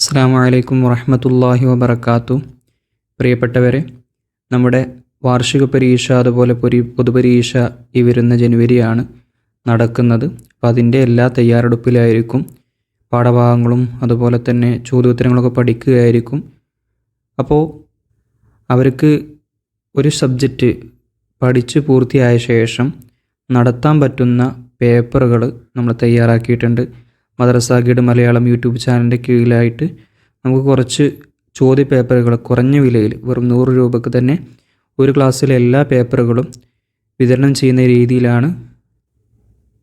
അസ്സലാമു അലൈക്കും വറഹ്മത്തുള്ളാഹി വബറകാതുഹു. പ്രിയപ്പെട്ടവരെ, നമ്മുടെ വാർഷിക പരീക്ഷ അതുപോലെ പൊതുപരീക്ഷ ഈ വരുന്ന ജനുവരിയാണ് നടക്കുന്നത്. അപ്പോൾ അതിൻ്റെ എല്ലാ തയ്യാറെടുപ്പിലായിരിക്കും. പാഠഭാഗങ്ങളും അതുപോലെ തന്നെ ചോദ്യോത്തരങ്ങളൊക്കെ പഠിക്കുകയായിരിക്കും. അപ്പോൾ അവർക്ക് ഒരു സബ്ജക്റ്റ് പഠിച്ച് പൂർത്തിയായ ശേഷം നടത്താൻ പറ്റുന്ന പേപ്പറുകൾ നമ്മൾ തയ്യാറാക്കിയിട്ടുണ്ട്. മദ്രസ ഗൈഡ് മലയാളം യൂട്യൂബ് ചാനലിൻ്റെ കീഴിലായിട്ട് നമുക്ക് കുറച്ച് ചോദ്യ പേപ്പറുകൾ കുറഞ്ഞ വിലയിൽ വെറും 100 രൂപയ്ക്ക് തന്നെ ഒരു ക്ലാസ്സിലെ എല്ലാ പേപ്പറുകളും വിതരണം ചെയ്യുന്ന രീതിയിലാണ്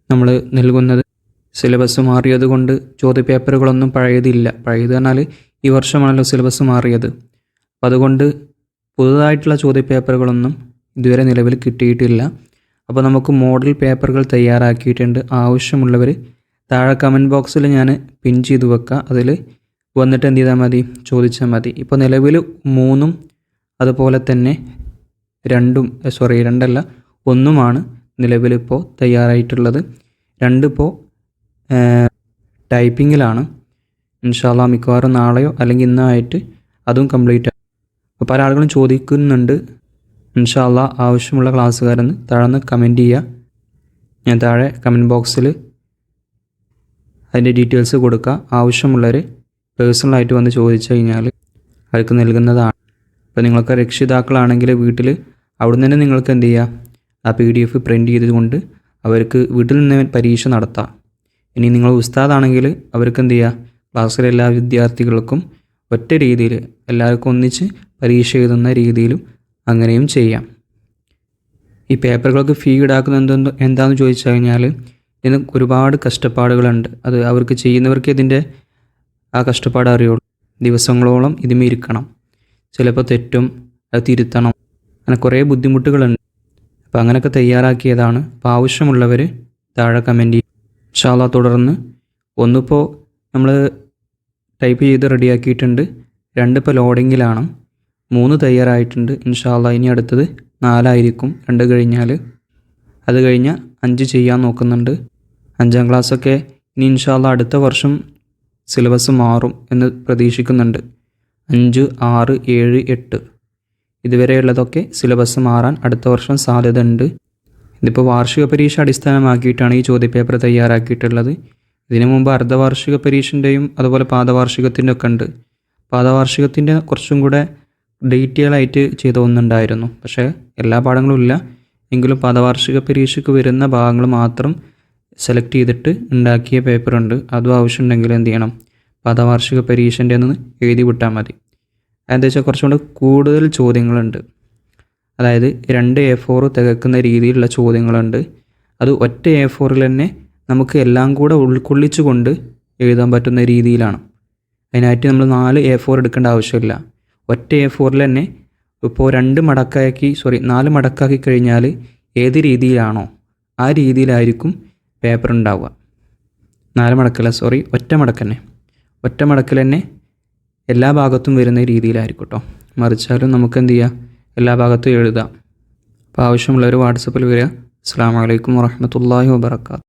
നമ്മൾ നൽകുന്നത്. സിലബസ് മാറിയത് കൊണ്ട് ചോദ്യ പേപ്പറുകളൊന്നും പഴയതില്ല. പഴയത് പറഞ്ഞാൽ ഈ വർഷമാണല്ലോ സിലബസ് മാറിയത്. അപ്പോൾ അതുകൊണ്ട് പുതുതായിട്ടുള്ള ചോദ്യ പേപ്പറുകളൊന്നും ഇതുവരെ നിലവിൽ കിട്ടിയിട്ടില്ല. അപ്പോൾ നമുക്ക് മോഡൽ പേപ്പറുകൾ തയ്യാറാക്കിയിട്ടുണ്ട്. ആവശ്യമുള്ളവർ താഴെ കമൻറ്റ് ബോക്സിൽ ഞാൻ പിൻ ചെയ്ത് വെക്കാം. അതിൽ വന്നിട്ട് എന്ത് ചെയ്താൽ മതി, ചോദിച്ചാൽ മതി. ഇപ്പോൾ നിലവിൽ 3ഉം അതുപോലെ തന്നെ 1 നിലവിലിപ്പോൾ തയ്യാറായിട്ടുള്ളത്. 2 ഇപ്പോൾ ടൈപ്പിങ്ങിലാണ്. ഇൻഷാ അല്ലാഹ് മിക്കവാറും നാളെയോ അല്ലെങ്കിൽ ഇന്നോ ആയിട്ട് അതും കംപ്ലീറ്റ് ആകും. അപ്പോൾ പല ആളുകളും ചോദിക്കുന്നുണ്ട്. ഇൻഷാ അല്ലാഹ് ആവശ്യമുള്ള ക്ലാസ്സുകാരെന്ന് താഴെ കമൻറ്റ് ചെയ്യുക. ഞാൻ താഴെ കമൻറ്റ് ബോക്സിൽ അതിൻ്റെ ഡീറ്റെയിൽസ് കൊടുക്കുക. ആവശ്യമുള്ളവർ പേഴ്സണലായിട്ട് വന്ന് ചോദിച്ചു കഴിഞ്ഞാൽ അവർക്ക് നൽകുന്നതാണ്. ഇപ്പോൾ നിങ്ങൾക്ക് രക്ഷിതാക്കളാണെങ്കിൽ വീട്ടിൽ അവിടെ നിന്ന് നിങ്ങൾക്ക് എന്ത് ചെയ്യുക, ആ PDF പ്രിൻ്റ് ചെയ്തുകൊണ്ട് അവർക്ക് വീട്ടിൽ നിന്ന് പരീക്ഷ നടത്താം. ഇനി നിങ്ങൾ ഉസ്താദാണെങ്കിൽ അവർക്ക് എന്ത് ചെയ്യുക, ക്ലാസ്സിലെ എല്ലാ വിദ്യാർത്ഥികൾക്കും ഒറ്റ രീതിയിൽ എല്ലാവർക്കും ഒന്നിച്ച് പരീക്ഷ എഴുതുന്ന രീതിയിലും അങ്ങനെയും ചെയ്യാം. ഈ പേപ്പറുകൾക്ക് ഫീ ഈടാക്കുന്നത് എന്താണെന്ന് ചോദിച്ചു കഴിഞ്ഞാൽ ഇതിന് ഒരുപാട് കഷ്ടപ്പാടുകളുണ്ട്. അത് അവർക്ക് ചെയ്യുന്നവർക്ക് ഇതിൻ്റെ ആ കഷ്ടപ്പാട് അറിയുള്ളൂ. ദിവസങ്ങളോളം ഇതിമേ ഇരിക്കണം. ചിലപ്പോൾ തെറ്റും, അത് തിരുത്തണം, അങ്ങനെ കുറേ ബുദ്ധിമുട്ടുകളുണ്ട്. അപ്പോൾ അങ്ങനെയൊക്കെ തയ്യാറാക്കിയതാണ്. അപ്പോൾ ആവശ്യമുള്ളവർ താഴെ കമൻറ്റ് ചെയ്യും. ഇൻഷാ അല്ലാഹ് തുടർന്ന് 1 ഇപ്പോൾ നമ്മൾ ടൈപ്പ് ചെയ്ത് റെഡിയാക്കിയിട്ടുണ്ട്. 2 ഇപ്പോൾ ലോഡിങ്ങിലാണ്. 3 തയ്യാറായിട്ടുണ്ട്. ഇൻഷാ അല്ലാഹ് ഇനി അടുത്തത് 4 ആയിരിക്കും 2 കഴിഞ്ഞാൽ. അത് കഴിഞ്ഞാൽ 5 ചെയ്യാൻ നോക്കുന്നുണ്ട്. 5ാം ക്ലാസ്സൊക്കെ ഇനി ഇൻഷാ അല്ലാഹ് അടുത്ത വർഷം സിലബസ് മാറും എന്ന് പ്രതീക്ഷിക്കുന്നുണ്ട്. 5, 6, 7, 8 ഇതുവരെയുള്ളതൊക്കെ സിലബസ് മാറാൻ അടുത്ത വർഷം സാധ്യത ഉണ്ട്. ഇതിപ്പോൾ വാർഷിക പരീക്ഷ അടിസ്ഥാനമാക്കിയിട്ടാണ് ഈ ചോദ്യപേപ്പർ തയ്യാറാക്കിയിട്ടുള്ളത്. ഇതിനു മുമ്പ് അർദ്ധവാർഷിക പരീക്ഷൻ്റെയും അതുപോലെ പാദവാർഷികത്തിൻ്റെ ഒക്കെ ഉണ്ട്. പാദവാർഷികത്തിൻ്റെ കുറച്ചും കൂടെ ഡീറ്റെയിൽ ആയിട്ട് ചെയ്ത ഒന്നുണ്ടായിരുന്നു. പക്ഷേ എല്ലാ പാഠങ്ങളും ഇല്ല. എങ്കിലും പാദവാർഷിക പരീക്ഷയ്ക്ക് വരുന്ന ഭാഗങ്ങൾ മാത്രം സെലക്ട് ചെയ്തിട്ട് ഉണ്ടാക്കിയ പേപ്പറുണ്ട്. അതും ആവശ്യമുണ്ടെങ്കിൽ എന്ത് ചെയ്യണം, പാദവാർഷിക പരീക്ഷൻ്റെ ഒന്ന് എഴുതി വിട്ടാൽ മതി. എന്താ വെച്ചാൽ കുറച്ചും കൂടെ കൂടുതൽ ചോദ്യങ്ങളുണ്ട്. അതായത് 2 A4 തികക്കുന്ന രീതിയിലുള്ള ചോദ്യങ്ങളുണ്ട്. അത് ഒറ്റ A4 തന്നെ നമുക്ക് എല്ലാം കൂടെ ഉൾക്കൊള്ളിച്ചു കൊണ്ട് എഴുതാൻ പറ്റുന്ന രീതിയിലാണ്. അതിനായിട്ട് നമ്മൾ 4 A4 എടുക്കേണ്ട ആവശ്യമില്ല. ഒറ്റ A4 തന്നെ ഇപ്പോൾ 4 മടക്കാക്കി കഴിഞ്ഞാൽ ഏത് രീതിയിലാണോ ആ രീതിയിലായിരിക്കും പേപ്പർ ഉണ്ടാവുക. 4 മടക്കല്ല, ഒറ്റ മടക്കൽ തന്നെ എല്ലാ ഭാഗത്തും വരുന്ന രീതിയിലായിരിക്കും കേട്ടോ. മറിച്ചാലും നമുക്ക് എന്ത് ചെയ്യാം, എല്ലാ ഭാഗത്തും എഴുതാം. അപ്പോൾ ആവശ്യമുള്ളവർ വാട്സപ്പിൽ വരിക. അസ്സലാമു അലൈക്കും വറഹ്മത്തുള്ളാഹി വബറകാതുഹു.